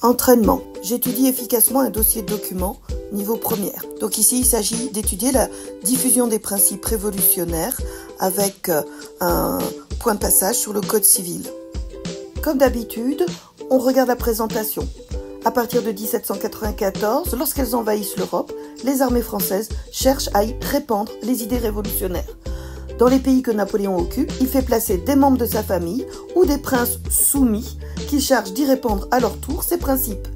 Entraînement. J'étudie efficacement un dossier de documents niveau première. Donc ici, il s'agit d'étudier la diffusion des principes révolutionnaires avec un point de passage sur le Code civil. Comme d'habitude, on regarde la présentation. À partir de 1794, lorsqu'elles envahissent l'Europe, les armées françaises cherchent à y répandre les idées révolutionnaires. Dans les pays que Napoléon occupe, il fait placer des membres de sa famille ou des princes soumis qu'il charge d'y répandre à leur tour ces principes.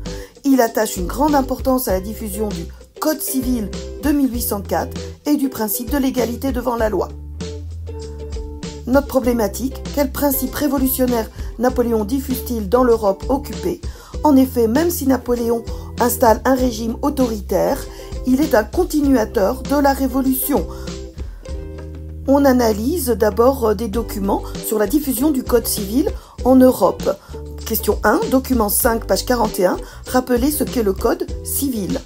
Il attache une grande importance à la diffusion du Code civil de 1804 et du principe de l'égalité devant la loi. Notre problématique, quels principes révolutionnaires Napoléon diffuse-t-il dans l'Europe occupée? En effet, même si Napoléon installe un régime autoritaire, il est un continuateur de la Révolution. On analyse d'abord des documents sur la diffusion du Code civil en Europe. Question 1, document 5, page 41, rappelez ce qu'est le Code civil.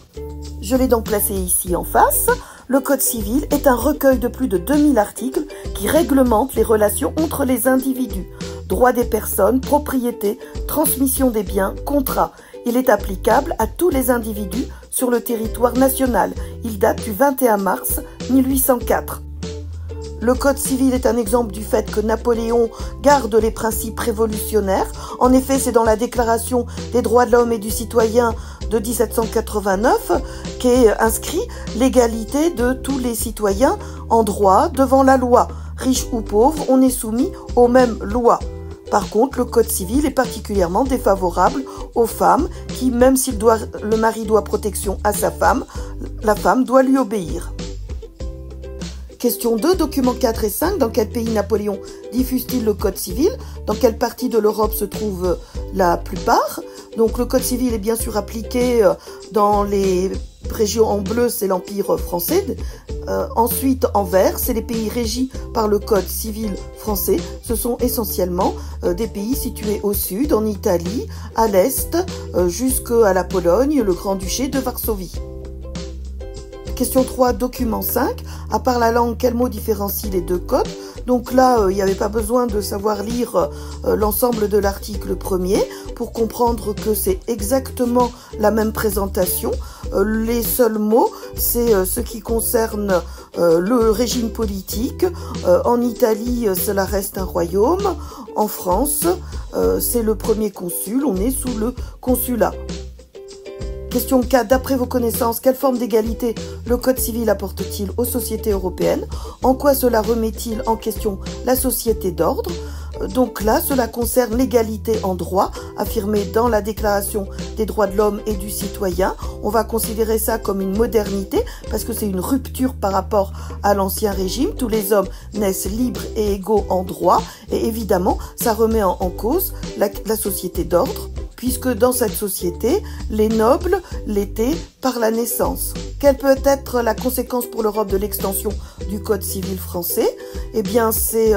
Je l'ai donc placé ici en face. Le Code civil est un recueil de plus de 2000 articles qui réglementent les relations entre les individus. Droits des personnes, propriété, transmission des biens, contrats. Il est applicable à tous les individus sur le territoire national. Il date du 21 mars 1804. Le Code civil est un exemple du fait que Napoléon garde les principes révolutionnaires. En effet, c'est dans la Déclaration des droits de l'homme et du citoyen de 1789 qu'est inscrit l'égalité de tous les citoyens en droit devant la loi. Riche ou pauvre, on est soumis aux mêmes lois. Par contre, le Code civil est particulièrement défavorable aux femmes qui, même si le mari doit protection à sa femme, la femme doit lui obéir. Question 2, documents 4 et 5. Dans quel pays Napoléon diffuse-t-il le Code civil? Dans quelle partie de l'Europe se trouve la plupart? Donc le Code civil est bien sûr appliqué dans les régions en bleu, c'est l'Empire français. Ensuite, en vert, c'est les pays régis par le Code civil français. Ce sont essentiellement des pays situés au sud, en Italie, à l'est, jusqu'à la Pologne, le Grand-Duché de Varsovie. Question 3, document 5. À part la langue, quel mot différencie les deux codes? Donc là, il n'y avait pas besoin de savoir lire l'ensemble de l'article premier pour comprendre que c'est exactement la même présentation. Les seuls mots, c'est ce qui concerne le régime politique. En Italie, cela reste un royaume. En France, c'est le premier consul. On est sous le consulat. Question 4. D'après vos connaissances, quelle forme d'égalité le Code civil apporte-t-il aux sociétés européennes? En quoi cela remet-il en question la société d'ordre? Donc là, cela concerne l'égalité en droit, affirmée dans la Déclaration des droits de l'homme et du citoyen. On va considérer ça comme une modernité, parce que c'est une rupture par rapport à l'ancien régime. Tous les hommes naissent libres et égaux en droit, et évidemment, ça remet en cause la société d'ordre, puisque dans cette société, les nobles l'étaient par la naissance. Quelle peut être la conséquence pour l'Europe de l'extension du Code civil français? Eh bien, c'est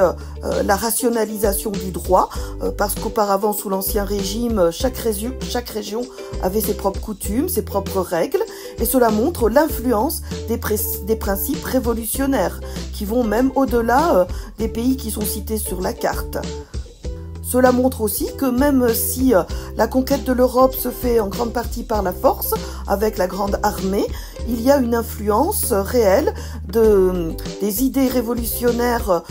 la rationalisation du droit, parce qu'auparavant, sous l'Ancien Régime, chaque région avait ses propres coutumes, ses propres règles, et cela montre l'influence des principes révolutionnaires, qui vont même au-delà des pays qui sont cités sur la carte. Cela montre aussi que même si la conquête de l'Europe se fait en grande partie par la force, avec la grande armée, il y a une influence réelle des idées révolutionnaires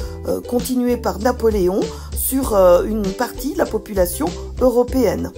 continuées par Napoléon sur une partie de la population européenne.